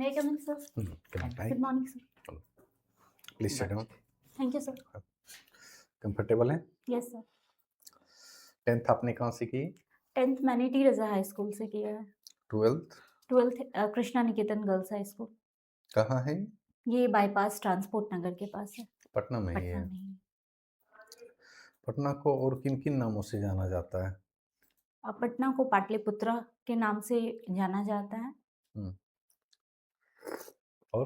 May I come in, sir? Good morning, sir. Please sit down. Thank you, sir. Comfortable है? Yes, sir. 10th आपने कहाँ से की? 10th मैंने T रज़ा high school से किया है। 12th 12th कृष्णा निकेतन गर्ल्स हाई स्कूल। कहाँ है? ये बाईपास ट्रांसपोर्ट नगर के पास है, पटना में ही पटना है। में ही। पटना को और किन किन नामों से जाना जाता है? पटना को पाटलिपुत्रा के नाम से जाना जाता है। और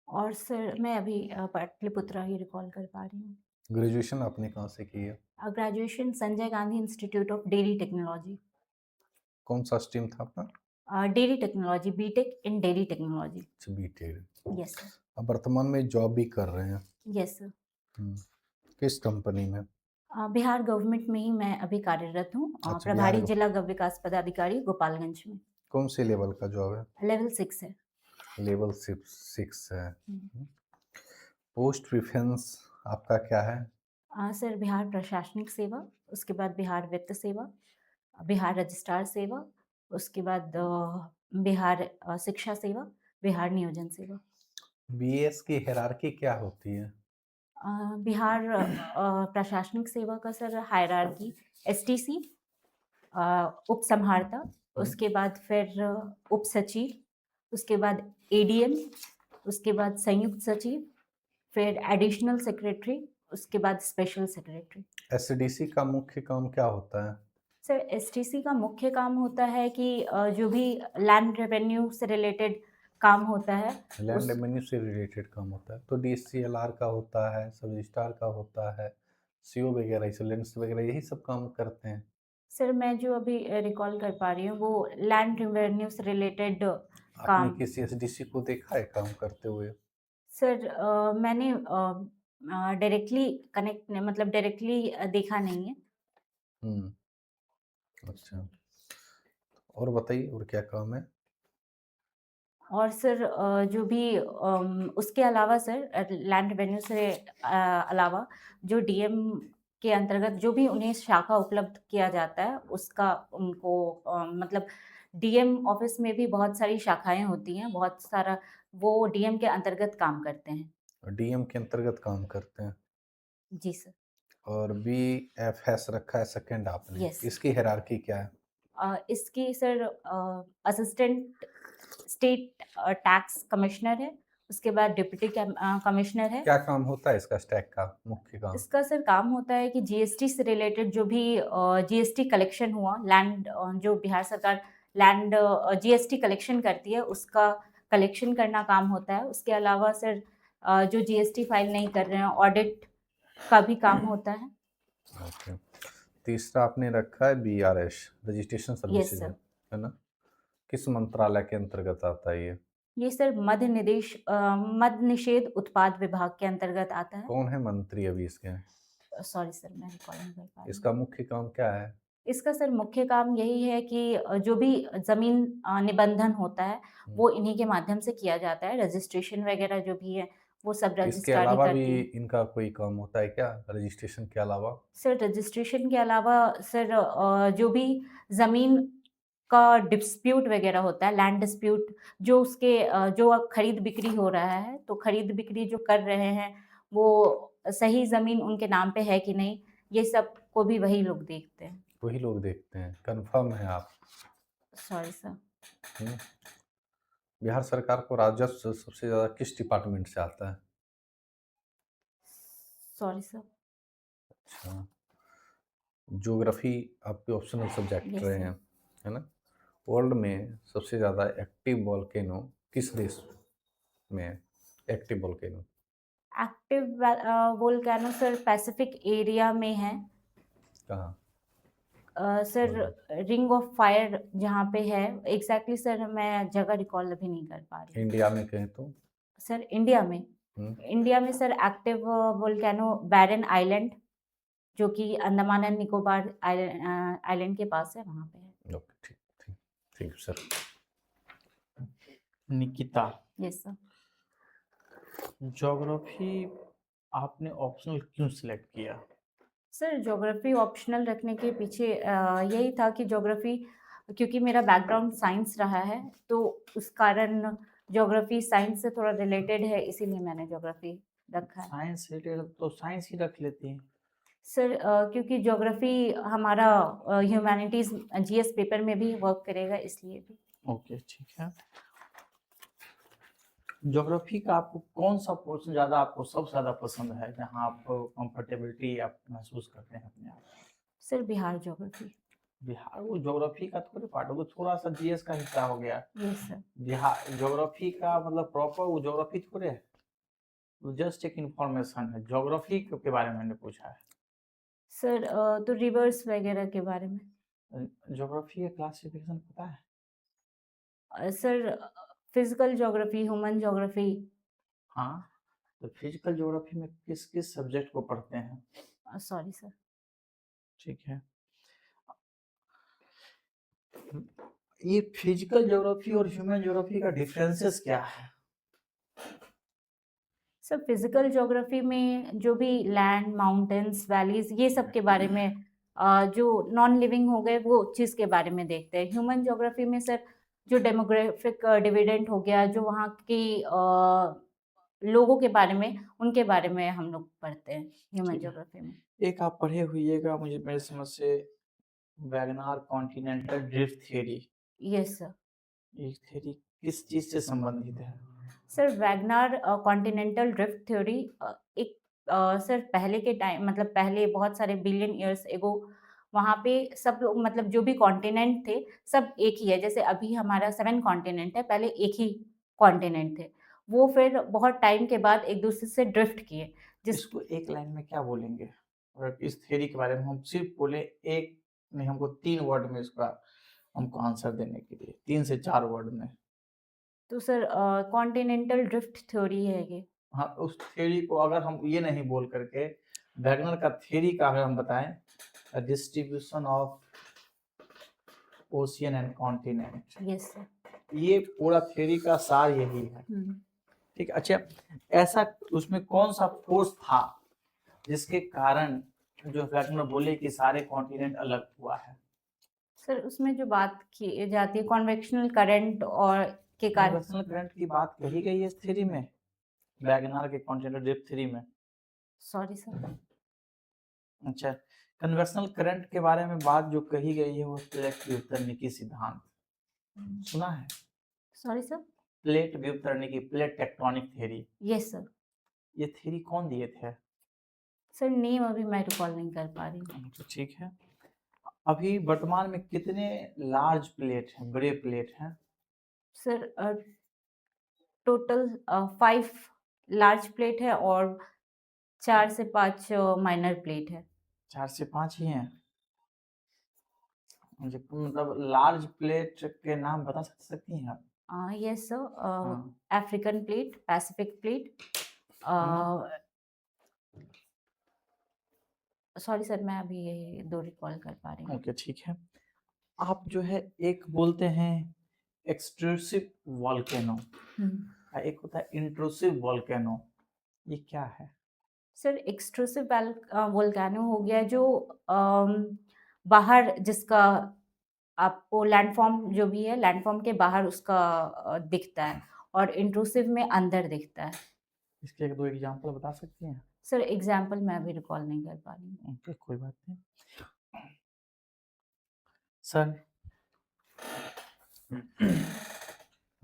और सर मैं अभी पाटलिपुत्रा ही रिकॉल कर पा रही हूँ। ग्रेजुएशन आपने कहाँ से की है? Graduation Sanjay Gandhi institute of dairy technology. कौन सा स्ट्रीम था आपका? डेयरी टेक्नोलॉजी, बीटेक इन डेयरी टेक्नोलॉजी। अच्छा, बीटेक। Yes sir. अब वर्तमान में जॉब भी कर रहे हैं? Yes sir. किस कंपनी में? बिहार गवर्नमेंट में ही मैं अभी कार्यरत हूँ। अच्छा, प्रभारी बिहार जिला गव विकास पदाधिकारी गोपालगंज में। कौन से लेवल का जॉब है? लेवल 6 है। लेवल 6 है। पोस्ट प्रेफरेंस आपका क्या है? सर बिहार प्रशासनिक सेवा, उसके बाद बिहार वित्त सेवा, बिहार रजिस्ट्रार सेवा, उसके बाद बिहार शिक्षा सेवा, बिहार नियोजन सेवा। बीएस की हायरार्की क्या होती है? बिहार प्रशासनिक सेवा का सर हायरार्की एसटीसी, उप संहारता, उसके बाद फिर उप सचिव, उसके बाद एडीएम, उसके बाद संयुक्त सचिव, फिर एडिशनल सेक्रेटरी, उसके बाद स्पेशल सेक्रेटरी। एसडीसी का मुख्य काम क्या होता है? सर एसटीसी का मुख्य काम होता है कि जो भी लैंड रेवेन्यू से रिलेटेड काम होता है, लैंड रेवेन्यू से रिलेटेड काम होता है, तो डीसीएलआर का होता है, सब रजिस्ट्रार का होता है, सीओ वगैरह, इंश्योरेंस वगैरह, यही सब काम करते हैं। सर मैं जो अभी रिकॉल कर पा रही हूँ वो लैंड रेवेन्यू से रिलेटेड आपने काम। किसी एसडीसी को देखा है काम करते हुए? सर मैंने डायरेक्टली कनेक्ट मतलब डायरेक्टली देखा नहीं है। अच्छा, और बताइए और क्या काम है? और सर जो भी उसके अलावा सर लैंड रेवेन्यू से अलावा जो डीएम के अंतर्गत जो भी उन्हें शाखा उपलब्ध किया जाता है उसका उनको मतलब डीएम ऑफिस में भी बहुत सारी शाखाएं होती हैं, बहुत सारा वो डीएम के अंतर्गत काम करते हैं। डीएम के अंतर्गत काम करते हैं। जी सर। और बीएफएस रखा है सेकंड आपने, यस। इसकी हायरार्की क्या है? इसकी sir assistant state tax commissioner है, उसके बाद डिप्टी कमिश्नर है। क्या काम होता है इसका, स्टैक का मुख्य काम? इसका सर काम होता है कि जीएसटी से रिलेटेड जो भी जीएसटी कलेक्शन हुआ, लैंड जो बिहार सरकार लैंड जीएसटी कलेक्शन करती है उसका कलेक्शन करना काम होता है। उसके अलावा सर जो जीएसटी फाइल नहीं कर रहे हैं ऑडिट का भी काम होता है। ओके। तीसरा आपने रखा है BRS, registration yes services sir. है ना? किस मंत्रालय के अंतर्गत आता है ये? ये सर मद्य निषेध उत्पाद विभाग के अंतर्गत आता है। कौन है मंत्री अभी इसके? सॉरी सर मैं रिकॉल नहीं कर पा रही हूँ। इसका मुख्य काम क्या है? इसका सर मुख्य काम यही है कि जो भी ज़मीन निबंधन होता है वो इन्हीं के माध्यम से किया जाता है। रजिस्ट्रेशन वगैरह जो भी है वो सब इसके रजिस्ट्रार ही अलावा भी करती है। इनका कोई काम होता है क्या, रजिस्ट्रेशन के अलावा? सर रजिस्ट्रेशन के अलावा सर जो भी ज़मीन का डिस्प्यूट वगैरह होता है, लैंड डिस्प्यूट जो उसके जो अब खरीद बिक्री हो रहा है, तो खरीद बिक्री जो कर रहे हैं वो सही ज़मीन उनके नाम पे है कि नहीं, ये सब को भी वही लोग देखते हैं। वही लोग देखते हैं, कंफर्म है आप? Sorry sir. हम्म। बिहार सरकार को राजस्व सबसे ज़्यादा किस डिपार्टमेंट से आता है? Sorry sir. अच्छा, ज्योग्राफी आपके ऑप्शनल सब्जेक्ट यस रहे सर। हैं, है ना? वर्ल्ड में सबसे ज़्यादा एक्टिव वोल्केनो किस देश में है? Active volcano active volcano sir Pacific area में है। कहाँ? सर रिंग ऑफ फायर जहाँ पे है एग्जैक्टली सर मैं जगह रिकॉल अभी नहीं कर पा रही। इंडिया में कहें तो? सर इंडिया में, इंडिया में सर एक्टिव वोल्केनो बैरन आइलैंड जो कि अंडमान एंड निकोबार आइलैंड के पास है, वहाँ पे है। ओके, ठीक ठीक thank you sir. Nikita, yes sir. Geography आपने ऑप्शनल क्यों सिलेक्ट किया? सर ज्योग्राफी ऑप्शनल रखने के पीछे यही था कि ज्योग्राफी क्योंकि मेरा बैकग्राउंड साइंस रहा है तो उस कारण ज्योग्राफी साइंस से थोड़ा रिलेटेड है, इसीलिए मैंने ज्योग्राफी रखा है। साइंस रिलेटेड तो साइंस ही रख लेती हैं। सर क्योंकि ज्योग्राफी हमारा ह्यूमैनिटीज़ जीएस पेपर में भी वर्क करेगा, इसलिए भी। ओके, ठीक है। ज्योग्राफी का आपको कौन सा पोर्शन ज़्यादा आपको सबसे ज़्यादा पसंद है, जहाँ आप कंफर्टेबिलिटी आप महसूस करते हैं अपने आप? Sir Bihar geography. बिहार वो ज्योग्राफी का थोड़े पार्ट है, वो थोड़ा सा जीएस का हिस्सा हो गया। Yes sir. बिहार ज्योग्राफी का मतलब प्रॉपर वो ज्योग्राफी थोड़े है, वो जस्ट एक इंफॉर्मेशन है। ज्योग्राफी के बारे में मैंने पूछा है। सर तो रिवर्स वगैरह के बारे में। ज्योग्राफी का क्लासिफिकेशन पता है? Sir physical geography, human geography. हाँ, तो फिजिकल ज्योग्राफी में किस किस सब्जेक्ट को पढ़ते हैं? Sorry sir. ठीक है। ये फिजिकल ज्योग्राफी और ह्यूमन ज्योग्राफी का डिफरेंसेस क्या है? सर फिजिकल ज्योग्राफी में जो भी लैंड, माउंटेन्स, वैलीज, ये सब के बारे में जो नॉन लिविंग हो गए वो चीज़ के बारे में देखते हैं। ह्यूमन ज्योग्राफी में सर जो डेमोग्राफिक डिविडेंड हो गया, जो वहाँ की लोगों के बारे में, उनके बारे में हम लोग पढ़ते हैं ह्यूमन ठीक है। ज्योग्राफी में। एक आप पढ़े होइएगा, मुझे मेरे समझ से, Wegener continental drift theory. Yes sir. ये थ्योरी किस चीज से संबंधित है? Sir Wegener continental drift theory एक सर पहले के टाइम, मतलब पहले बहुत सारे बिलियन ईयर्स एगो वहाँ पे सब लोग, मतलब जो भी कॉन्टिनेंट थे सब एक ही है। जैसे अभी हमारा 7 कॉन्टिनेंट है, पहले एक ही कॉन्टिनेंट थे। वो फिर बहुत टाइम के बाद एक दूसरे से ड्रिफ्ट किए, जिस इसको एक लाइन में क्या बोलेंगे? अगर इस थ्योरी के बारे में हम सिर्फ बोले एक नहीं, हमको 3 वर्ड में इसका हमको आंसर देने के लिए, 3 से 4 वर्ड में। तो सर कॉन्टिनेंटल ड्रिफ्ट थ्योरी है ये। हाँ, उस थ्योरी को अगर हम ये नहीं बोल करके वैगनर का थ्योरी का अगर हम बताएं, distribution of ocean and continent, yes sir. ये पूरा थ्योरी का सार यही है। ठीक है। अच्छा, ऐसा उसमें कौन सा फोर्स था जिसके कारण जो वैगनर बोले कि सारे कॉन्टिनेंट अलग हुआ है? सर उसमें जो बात की जाती है कॉन्वेक्शनल करंट और के कारण। कन्वेक्शनल करंट की बात कही गई है इस थ्योरी में, वैगनर के कॉन्टिनेंटल ड्रिफ्ट थ्योरी में। Sorry sir. अच्छा, कन्वेक्शनल करंट के बारे में बात जो कही गई है वो प्लेट व्युत्पत्ति सिद्धांत, सुना है? Sorry sir. प्लेट व्युत्पत्ति, plate tectonic theory, yes sir. ये थ्योरी कौन दिए थे? सर नेम अभी मैं रिकॉल नहीं कर पा रही हूँ। तो ठीक है। अभी वर्तमान में कितने लार्ज प्लेट हैं, बड़े प्लेट हैं? सर टोटल 5 लार्ज प्लेट है और 4 से 5 माइनर प्लेट है। 4 से 5 ही हैं? मुझे मतलब लार्ज प्लेट के नाम बता सकती हैं आप? Yes sir. हाँ। African plate, Pacific plate. Sorry sir, मैं अभी ये 2 रिकॉल कर पा रही हूँ। ओके, ठीक है। आप जो है एक बोलते हैं एक्सट्रूसिव वोल्केनो, एक होता है इंट्रूसिव वोल्केनो, ये क्या है? सर एक्सट्रूसिव वोल्केनो हो गया जो बाहर जिसका आपको लैंडफॉर्म जो भी है, लैंडफॉर्म के बाहर उसका दिखता है, और इंट्रूसिव में अंदर दिखता है। इसके एक दो एग्जांपल बता सकती हैं? सर एग्जाम्पल मैं अभी रिकॉल नहीं कर पा रही हूँ। ओके, कोई बात नहीं। सर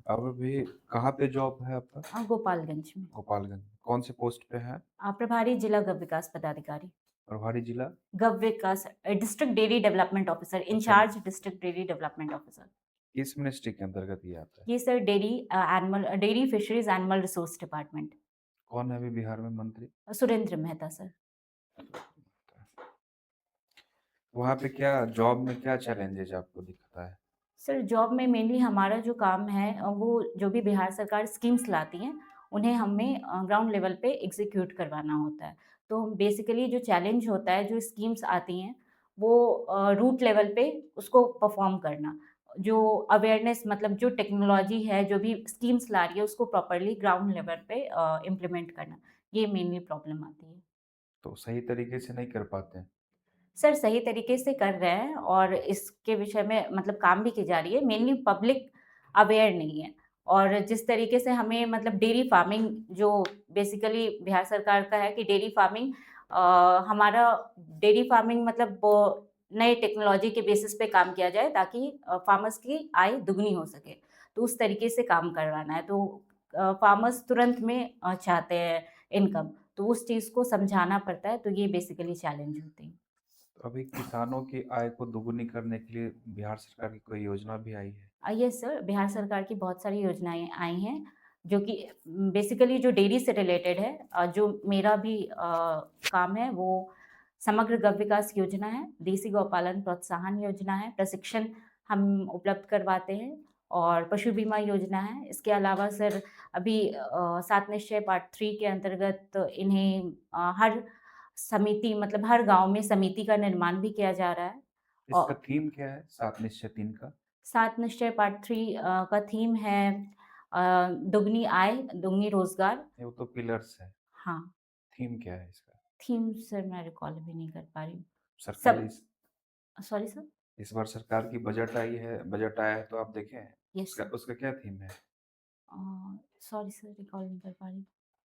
अब अभी कहाँ पे जॉब है आपका? गोपालगंज में। गोपालगंज। कौन से पोस्ट पे है? प्रभारी जिला गव विकास पदाधिकारी। प्रभारी जिला? गव विकास, district dairy development officer, incharge district dairy development officer. किस मिनिस्ट्री के अंतर्गत ये आता है? ये sir dairy fisheries animal resource department. कौन है अभी बिहार में मंत्री? सुरेंद्र मेहता सर। वहाँ पे क्या जॉब में क्या चैलेंजेस आपको दिखता है? सर जॉब में मेनली हमारा जो काम है वो जो भी बिहार सरकार स्कीम्स लाती हैं उन्हें हमें ग्राउंड लेवल पे एग्जीक्यूट करवाना होता है। तो बेसिकली जो चैलेंज होता है, जो स्कीम्स आती हैं वो रूट लेवल पे उसको परफॉर्म करना, जो अवेयरनेस, मतलब जो टेक्नोलॉजी है जो भी स्कीम्स ला रही है उसको प्रॉपरली ग्राउंड लेवल पे इम्प्लीमेंट करना, ये मेनली प्रॉब्लम आती है। तो सही तरीके से नहीं कर पाते हैं? सर सही तरीके से कर रहे हैं और इसके विषय में मतलब काम भी की जा रही है, मेनली पब्लिक अवेयर नहीं है और जिस तरीके से हमें मतलब डेयरी फार्मिंग जो बेसिकली बिहार सरकार का है कि डेयरी फार्मिंग हमारा डेयरी फार्मिंग मतलब नए टेक्नोलॉजी के बेसिस पे काम किया जाए ताकि फार्मर्स की आय दुगनी हो सके। तो उस तरीके से काम करवाना है। तो फार्मर्स तुरंत में चाहते हैं इनकम, तो उस चीज़ को समझाना पड़ता है, तो ये बेसिकली चैलेंज होते हैं। तो अभी किसानों की आय को दुगुनी करने के लिए बिहार सरकार की कोई योजना भी आई है? यस सर, बिहार सरकार की बहुत सारी योजनाएँ आई हैं, जो कि बेसिकली जो डेयरी से रिलेटेड है। जो मेरा भी काम है वो समग्र गौ विकास योजना है, देसी गौपालन प्रोत्साहन योजना है, प्रशिक्षण हम उपलब्ध करवाते हैं और पशु बीमा योजना है। इसके अलावा सर अभी 7 निश्चय पार्ट 3 के अंतर्गत इन्हें हर समिति मतलब हर गाँव में समिति का निर्माण भी किया जा रहा है। इसका औ थीम क्या है 7 निश्चय 3 का? 7 निश्चय पार्ट 3 का थीम है दुगनी आय, दुगनी रोज़गार। ये वो तो पिलर्स है। हाँ, थीम क्या है इसका? थीम सर मैं रिकॉल भी नहीं कर पा रही हूँ। सरकारी सब सॉरी सर? इस बार सरकार की बजट आया है तो आप देखे हैं? यस उसका सर। उसका क्या थीम है? सॉरी सर रिकॉल नहीं कर पा रही हूँ।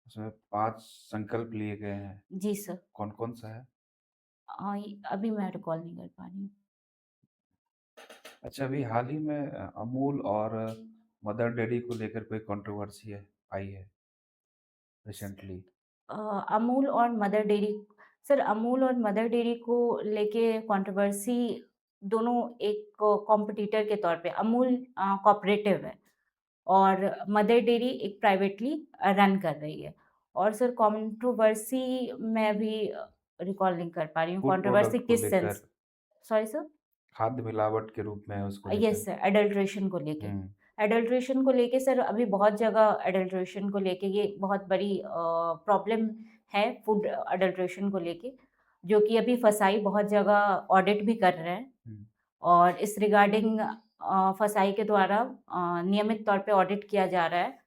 उसमें 5 संकल्प लिए गए हैं। जी सर। कौन-कौन सा है? अभी मैं रिकॉल नहीं कर पा रही हूँ। अच्छा, अभी हाल ही में अमूल और मदर डेयरी को लेकर कोई कंट्रोवर्सी आई है रिसेंटली। अ, अमूल और मदर डेयरी सर अमूल और मदर डेयरी को लेके कंट्रोवर्सी दोनों एक कॉम्पिटिटर के तौर पे अमूल कोऑपरेटिव है और मदर डेयरी एक प्राइवेटली रन कर रही है। और सर कंट्रोवर्सी मैं अभी रिकॉल नहीं कर पा रही हूँ। फूड कंट्रोवर्सी प्रोडक्ट को किस लेकर, सेंस? Sorry sir? खाद्य मिलावट के रूप में उसको लेकर। यस सर, एडल्ट्रेशन को लेके। हुँ। एडल्ट्रेशन को लेके सर अभी बहुत जगह एडल्ट्रेशन को लेके ये बहुत बड़ी प्रॉब्लम है फूड एडल्ट्रेशन को लेके, जो कि अभी फसाई बहुत जगह ऑडिट भी कर रहे हैं हुँ। और इस रिगार्डिंग फसाई के द्वारा नियमित तौर पे ऑडिट किया जा रहा है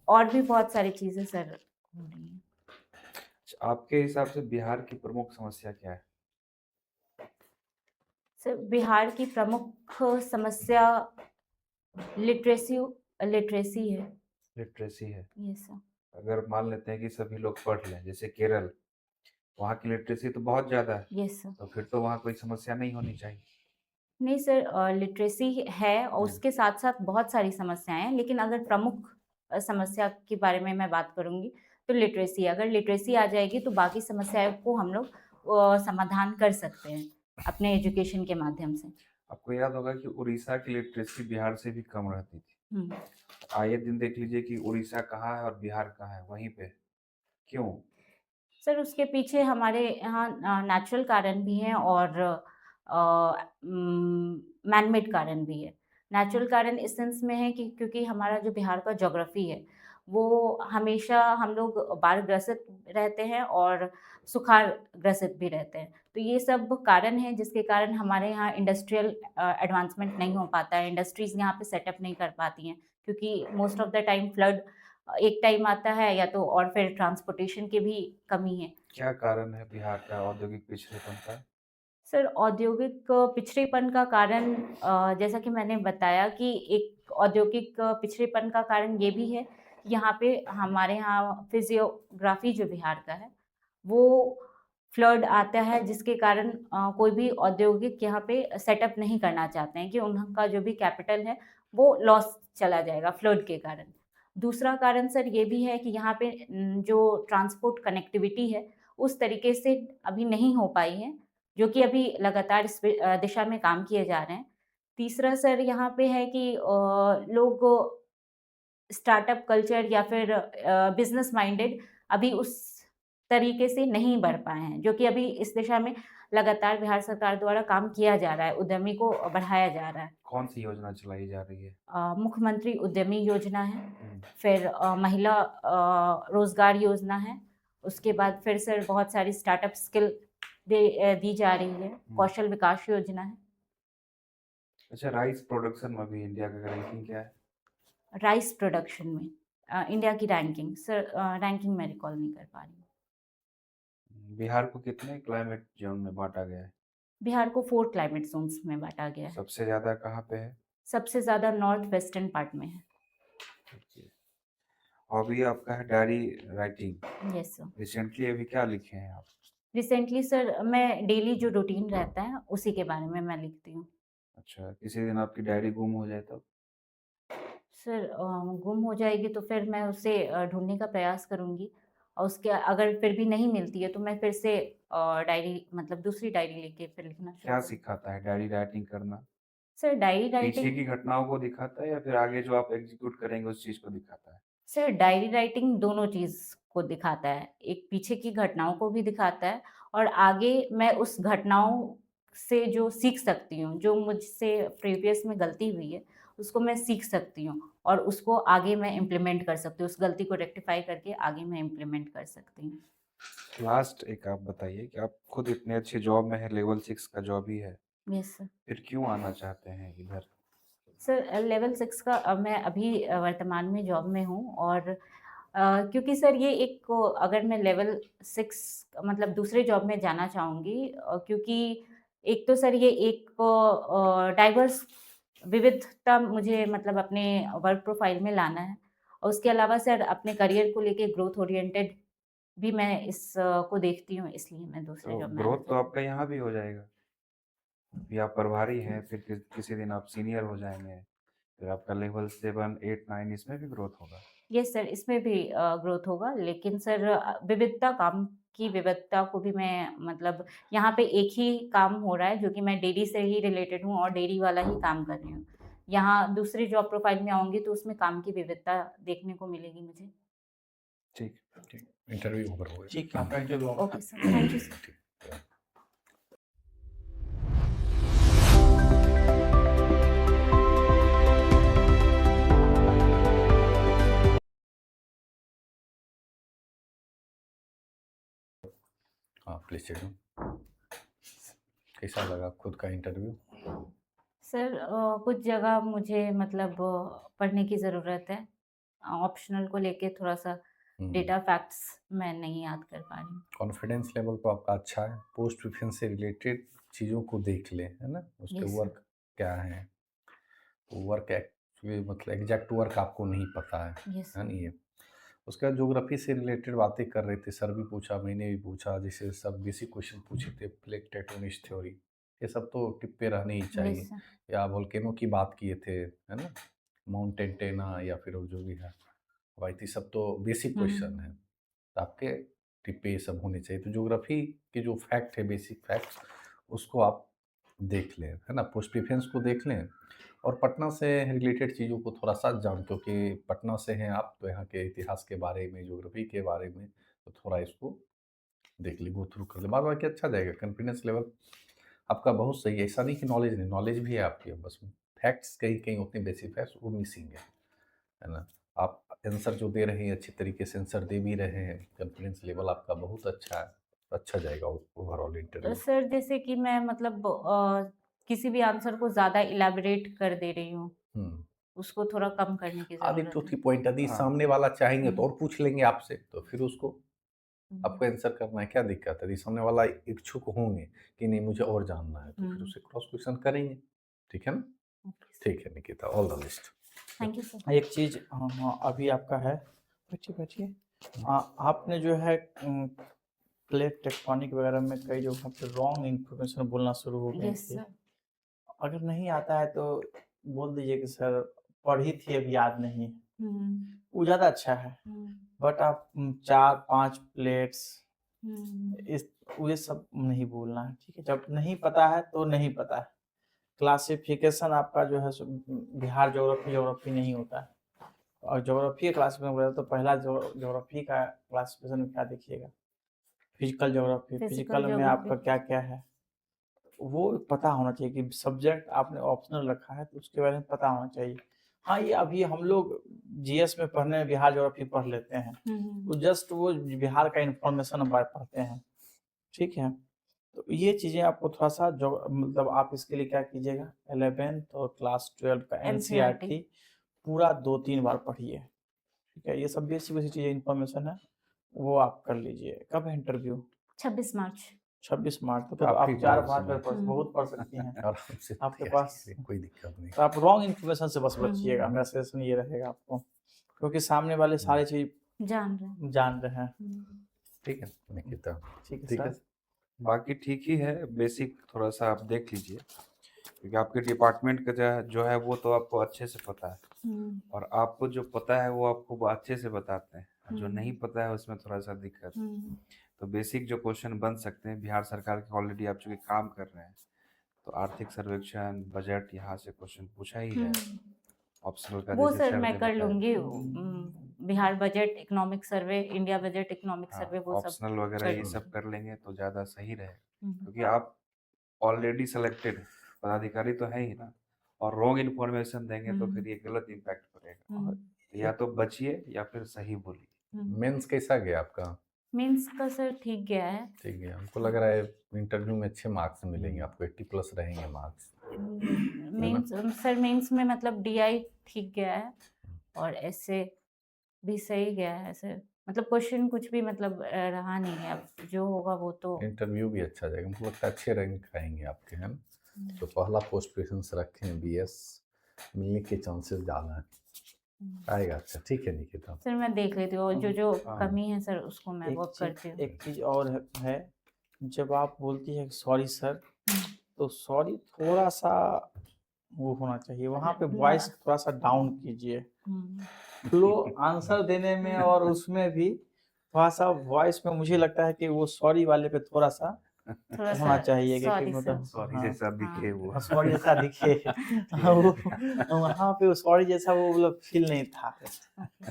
और भी बहुत सारी चीज़ें सर हो रही हैं। अच्छा, आपके हिसाब से बिहार की प्रमुख समस्या क्या है? सर बिहार की प्रमुख समस्या लिटरेसी लिटरेसी है। लिटरेसी है। Yes sir. अगर मान लेते हैं कि सभी लोग पढ़ लें, जैसे केरल, वहाँ की लिटरेसी तो बहुत ज़्यादा है, यस सर। तो फिर तो वहाँ कोई समस्या नहीं होनी चाहिए। नहीं सर लिटरेसी है और हुँ। उसके साथ-साथ बहुत सारी समस्याएँ हैं, लेकिन अगर प्रमुख समस्या के बारे में मैं बात करूँगी, तो लिटरेसी है। अगर लिटरेसी आ जाएगी तो बाकी समस्याओं को हम लोग समाधान कर सकते हैं, अपने एजुकेशन के माध्यम से। आपको याद होगा कि उड़ीसा की लिटरेसी बिहार से भी कम रहती थी। हुँ। आए दिन देख लीजिए कि उड़ीसा कहाँ है और बिहार कहाँ है, वहीं पे। क्यों? सर उसके पीछे हमारे यहाँ नेचुरल कारण भी हैं और मैन मेड कारण भी है। नेचुरल कारण इस सेंस में है कि क्योंकि हमारा जो बिहार का ज्योग्राफी है, वो हमेशा हम लोग बाढ़ ग्रसित रहते हैं और सुखाड़ ग्रसित भी रहते हैं। तो ये सब कारण हैं जिसके कारण हमारे यहाँ इंडस्ट्रियल एडवांसमेंट नहीं हो पाता है, इंडस्ट्रीज़ यहाँ पे सेटअप नहीं कर पाती हैं क्योंकि most of the time flood एक टाइम आता है या तो और फिर ट्रांसपोर्टेशन की भी कमी है। क्या कारण है बिहार का औद्योगिक पिछड़ेपन का? सर औद्योगिक पिछड़ेपन का कारण जैसा कि मैंने बताया कि एक औद्योगिक पिछड़ेपन का कारण ये भी है कि यहाँ पे हमारे यहाँ फिजियोग्राफी जो बिहार का है, वो फ्लड आता है जिसके कारण कोई भी औद्योगिक यहाँ पे सेटअप नहीं करना चाहते हैं कि उनका जो भी कैपिटल है, वो लॉस चला जाएगा फ्लड के कारण। दूसरा कारण सर ये भी है कि यहाँ पे जो ट्रांसपोर्ट कनेक्टिविटी है, उस तरीके से अभी नहीं हो पाई है, जो कि अभी लगातार इस दिशा में काम किए जा रहे हैं। तीसरा सर यहाँ पे है कि लोग स्टार्टअप कल्चर या फिर बिज़नेस माइंडेड अभी उस तरीके से नहीं बढ़ पाए हैं, जो कि अभी इस दिशा में लगातार बिहार सरकार द्वारा काम किया जा रहा है, उद्यमी को बढ़ाया जा रहा है। कौन-सी योजना चलाई जा रही है? मुख्यमंत्री उद्यमी योजना है, हुँ। फिर महिला रोज़गार योजना है, उसके बाद फिर सर बहुत सारी स्टार्टअप स्किल दी जा रही है, कौशल विकास योजना है। अच्छा, राइस प्रोडक्शन में भी इंडिया का रैंकिंग क्या है? राइस प्रोडक्शन में इंडिया की रैंकिंग सर रैंकिंग मैं रिकॉल नहीं कर पा रही हूँ। बिहार को कितने क्लाइमेट ज़ोन में बाँटा गया है? बिहार को 4 क्लाइमेट ज़ोन्स में बाँटा गया है। सबसे ज़्यादा कहाँ पे है? सबसे ज़्यादा नॉर्थ वेस्टर्न पार्ट में है। हॉबी आपका है diary writing. Yes sir. Recently अभी क्या लिखे हैं आप? रिसेंटली सर मैं डेली जो रूटीन रहता है उसी के बारे में मैं लिखती हूँ। अच्छा, किसी दिन आपकी डायरी गुम हो जाए तब? सर गुम हो जाएगी तो फिर मैं उसे ढूँढने का प्रयास करूँगी और उसके अगर फिर भी नहीं मिलती है तो मैं फिर से डायरी मतलब दूसरी डायरी लेके फिर लिखना शुरू क्या करूँगी। सिखाता है डायरी राइटिंग करना? सर डायरी पीछे राइटिंग की घटनाओं को दिखाता है या फिर आगे जो आप एग्जीक्यूट करेंगे उस चीज़ को दिखाता है? सर डायरी राइटिंग दोनों चीज़ को दिखाता है। एक पीछे की घटनाओं को भी दिखाता है और आगे मैं उस घटनाओं से जो सीख सकती हूँ, जो मुझसे प्रीवियस में गलती हुई है, उसको मैं सीख सकती हूँ और उसको आगे मैं इम्प्लीमेंट कर सकती हूँ। उस गलती को रेक्टिफ़ाई करके आगे मैं इम्प्लीमेंट कर सकती हूँ। लास्ट एक आप बताइए कि आप खुद इतने अच्छे जॉब में हैं, लेवल 6 का जॉब ही है, यस सर। फिर क्यों आना चाहते हैं इधर? सर लेवल 6 का मैं अभी वर्तमान में जॉब में हूँ और क्योंकि सर ये एक अगर मैं लेवल 6 मतलब दूसरे जॉब में जाना चाहूँगी क्योंकि एक तो सर ये एक डाइवर्स विविधता मुझे मतलब अपने वर्क प्रोफाइल में लाना है और उसके अलावा सर अपने करियर को लेके ग्रोथ ओरिएंटेड भी मैं को देखती हूँ इसलिए मैं दूसरे तो जॉब में आना ग्रोथ तो चाहती हूँ। आपका यहाँ भी हो जाएगा। अभी आप प्रभारी हैं, फिर किसी दिन आप सीनियर हो जाएँगे, फिर आपका लेवल 7, 8, 9 इसमें भी ग्रोथ होगा। यस सर, इसमें भी ग्रोथ होगा लेकिन सर विविधता काम की विविधता को भी मैं मतलब यहाँ पे एक ही काम हो रहा है जो कि मैं डेयरी से ही रिलेटेड हूँ और डेयरी वाला ही काम कर रही हूँ। यहाँ दूसरी जॉब प्रोफाइल में आऊँगी तो उसमें काम की विविधता देखने को मिलेगी मुझे। ठीक। ठीक, इंटरव्यू ओवर हो गया। ठीक है, आपका interview okay sir, thank you sir. ठीक। हाँ, प्लीज़ चेक कैसा लगा खुद का इंटरव्यू? सर कुछ जगह मुझे मतलब पढ़ने की ज़रूरत है। ऑप्शनल को लेके थोड़ा-सा डेटा फैक्ट्स मैं नहीं याद कर पा रही हूँ। कॉन्फिडेंस लेवल तो आपका अच्छा है। पोस्ट प्रेफ़रेंस से रिलेटेड चीज़ों को देख लें, है ना? उसके यस सर। वर्क क्या हैं? वर्क एक्चुअली मतलब एग्ज़ैक्ट वर्क आपको नहीं पता यस है सर। ना ये? उसके बाद ज्योग्राफ़ी से रिलेटेड बातें कर रहे थे, सर भी पूछा, मैंने भी पूछा, जैसे सब बेसिक क्वेश्चन पूछे थे, प्लेट टेक्टोनिक थ्योरी, ये सब तो टिप पे रहने ही यस चाहिए। सर। या वोल्केनो की बात किए थे, है ना? माउंट टेंटेना या फिर वो जो भी है, हवाईती, सब तो बेसिक क्वेश्चन हुँ। हैं। तो आपके टिप पे ये सब होने चाहिए। तो ज्योग्राफ़ी के जो फैक्ट है, बेसिक फैक्ट्स, उसको आप देख लें, है ना? पोस्ट प्रेफ़रेंस को देख लें और पटना से रिलेटेड चीज़ों को थोड़ा-सा जान, क्योंकि पटना से हैं आप, तो यहाँ के इतिहास के बारे में, ज्योग्राफ़ी के बारे में, तो थोड़ा इसको देख लें, गो थ्रू कर लें। बाद बाकी अच्छा जाएगा, कॉन्फिडेंस लेवल आपका बहुत सही है। ऐसा नहीं कि नॉलेज नहीं, नॉलेज भी है आपकी, बस फैक्ट्स कहीं-कहीं उतने बेसिक फैक्ट्स वो मिसिंग है ना? आप आंसर जो दे रहे हैं, अच्छे तरीके से आंसर दे भी रहे हैं, कॉन्फिडेंस लेवल आपका बहुत अच्छा है, अच्छा जाएगा ओवरऑल इंटरव्यू। सर जैसे कि मैं मतलब किसी भी आंसर को ज़्यादा इलैबोरेट कर दे रही हूँ, हुँ। उसको थोड़ा कम करने की आदि ज़रूरत तो है। थी पॉइंट, यदि हाँ। सामने वाला चाहेंगे तो हुँ, और पूछ लेंगे आपसे, तो फिर उसको हुँ, आपको आंसर करना है, क्या दिक्कत है? यदि सामने वाला इच्छुक होंगे कि नहीं मुझे और जानना है, तो फिर हुँ, उसे क्रॉस क्वेश्चन करेंगे, ठीक है ना? Okay sir. ठीक है Nikita, all the best. Thank you sir. एक चीज़ हाँ, अभी आपका है, बैठिए, बैठिए। आपने जो है प्लेट टेक्टोनिक वगैरह में कई जगहों पे रॉन्ग इन्फॉर्मेशन बोलना शुरू हो गए यस थे। सर। अगर नहीं आता है तो बोल दीजिए कि सर पढ़ी थी, अब याद नहीं। हुँ, वो ज़्यादा अच्छा है। हुँ, बट आप 4-5 प्लेट्स हुँ, इस ये सब नहीं बोलना है, ठीक है? जब नहीं पता है तो नहीं पता है। क्लासिफ़िकेशन आपका जो है सो बिहार ज्योग्राफ़ी नहीं होता है। और ज्योग्राफ़ी का क्लासिफ़िकेशन बोला तो पहला ज्योग्राफ़ी का क्लासिफ़िकेशन में क्या देखिएगा? फिज़िकल ज्योग्राफ़ी, फिज़िकल फिज़िकल में ज्योग्राफी। आपका क्या-क्या है? वो पता होना चाहिए कि सब्जेक्ट आपने ऑप्शनल रखा है तो उसके बारे में पता होना चाहिए। हाँ, ये अभी हम लोग जीएस में पढ़ने में बिहार ज्योग्राफ़ी पढ़ लेते हैं। हुँ, हुँ, तो जस्ट वो बिहार का इन्फॉर्मेशन हम पढ़ते हैं, ठीक है? तो ये चीज़ें आपको थोड़ा-सा जो मतलब आप इसके लिए क्या कीजिएगा 11th और क्लास 12 का एनसीईआरटी एनसीईआरटी पूरा 2-3 बार पढ़िए, ठीक है? ये सब बेसिक-बेसिक चीज़ें इन्फॉर्मेशन है, वो आप कर लीजिए। कब है इंटरव्यू? 26 मार्च। 26 मार्च तो आप काफ़ी 4 बहुत मार्च समय पर हम्म। बहुत पढ़ सकती हैं। आराम से आपके तैयारी पास करिए, कोई दिक्कत नहीं। तो आप रॉन्ग इन्फॉर्मेशन से बस बचिएगा, हम्म। मेरा सजेशन ये रहेगा आपको, क्योंकि सामने वाले सारी चीज जान रहे हैं। जान रहे हैं। ठीक है निकिता, ठीक है ठीक है सर। बाकी ठीक ही है, बेसिक थोड़ा सा आप देख लीजिए, क्योंकि आपके डिपार्टमेंट का जो है वो तो आपको अच्छे से पता है, और आपको जो पता है वो आपको अच्छे से बताते हैं, और जो नहीं पता है उसमें थोड़ा सा दिक्कत है। तो बेसिक जो क्वेश्चन बन सकते हैं, बिहार सरकार के ऑलरेडी आप चूंकि काम कर रहे हैं, तो आर्थिक सर्वेक्षण, बजट, यहाँ से क्वेश्चन पूछा ही है। ऑप्शनल का वो जैसे सर सर मैं ने कर बताया, लूंगी। Bihar budget economic survey, India budget economic हाँ सर्वे वो सब ऑप्शनल वगैरह कर ये सब लूंगी। कर लेंगे तो ज़्यादा सही रहेगा, हम्म। क्योंकि आप ऑलरेडी सिलेक्टेड पदाधिकारी तो है ही ना, और रॉन्ग इन्फॉर्मेशन देंगे तो फिर ये गलत इम्पैक्ट पड़ेगा। तो या तो बचिए या फिर सही बोलिए। मेंस कैसा गया आपका? मीन्स का सर ठीक गया है। ठीक है, हमको लग रहा है इंटरव्यू में अच्छे मार्क्स मिलेंगे आपको, 80+ रहेंगे मार्क्स। मीन्स सर मीन्स में मतलब डीआई ठीक गया है और ऐसे भी सही गया है सर, मतलब क्वेश्चन कुछ भी मतलब रहा नहीं है, अब जो होगा वो तो। इंटरव्यू भी अच्छा जाएगा, हमको लगता है अच्छे रैंक आएंगे आपके, है ना? तो पहला पोस्ट प्रेफरेंस रखें, बीएस मिलने के चांसेस ज़्यादा हैं, आएगा अच्छा। ठीक है निकिता, सर मैं देख लेती हूँ, जो जो हाँ। कमी है सर उसको मैं वर्क करती हूँ। एक चीज और है, जब आप बोलती है सॉरी सर, तो सॉरी थोड़ा सा वो होना चाहिए, वहाँ पे वॉइस थोड़ा सा डाउन कीजिए, फ्लो आंसर देने में और उसमें भी थोड़ा सा वॉइस में मुझे लगता है कि वो सॉरी वाले पे थोड़ा सा होना चाहिए, कि सॉरी मतलब सर। सॉरी जैसा दिखे वो। सॉरी जैसा दिखे। वहाँ पे वो सॉरी जैसा वो मतलब फील नहीं था।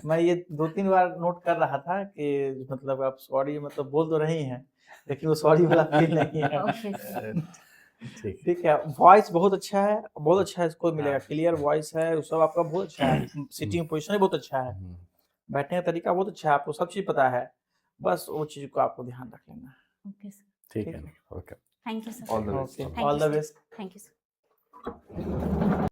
मैं ये 2-3 बार नोट कर रहा था कि मतलब आप सॉरी मतलब बोल तो रही हैं, लेकिन वो सॉरी वाला फील नहीं है। Okay sir. ठीक ठीक है, वॉइस बहुत अच्छा है, बहुत अच्छा इसको मिलेगा, क्लियर वॉइस है, वो सब आपका बहुत अच्छा है, सिटिंग पोजीशन भी बहुत अच्छा है, बैठने का तरीका बहुत अच्छा है, आपको सब चीज़ पता है, बस वो चीज़ को आपको ध्यान रख लेना है। Okay sir. ठीक है, okay, thank you sir. All the best. All the best. Thank you sir.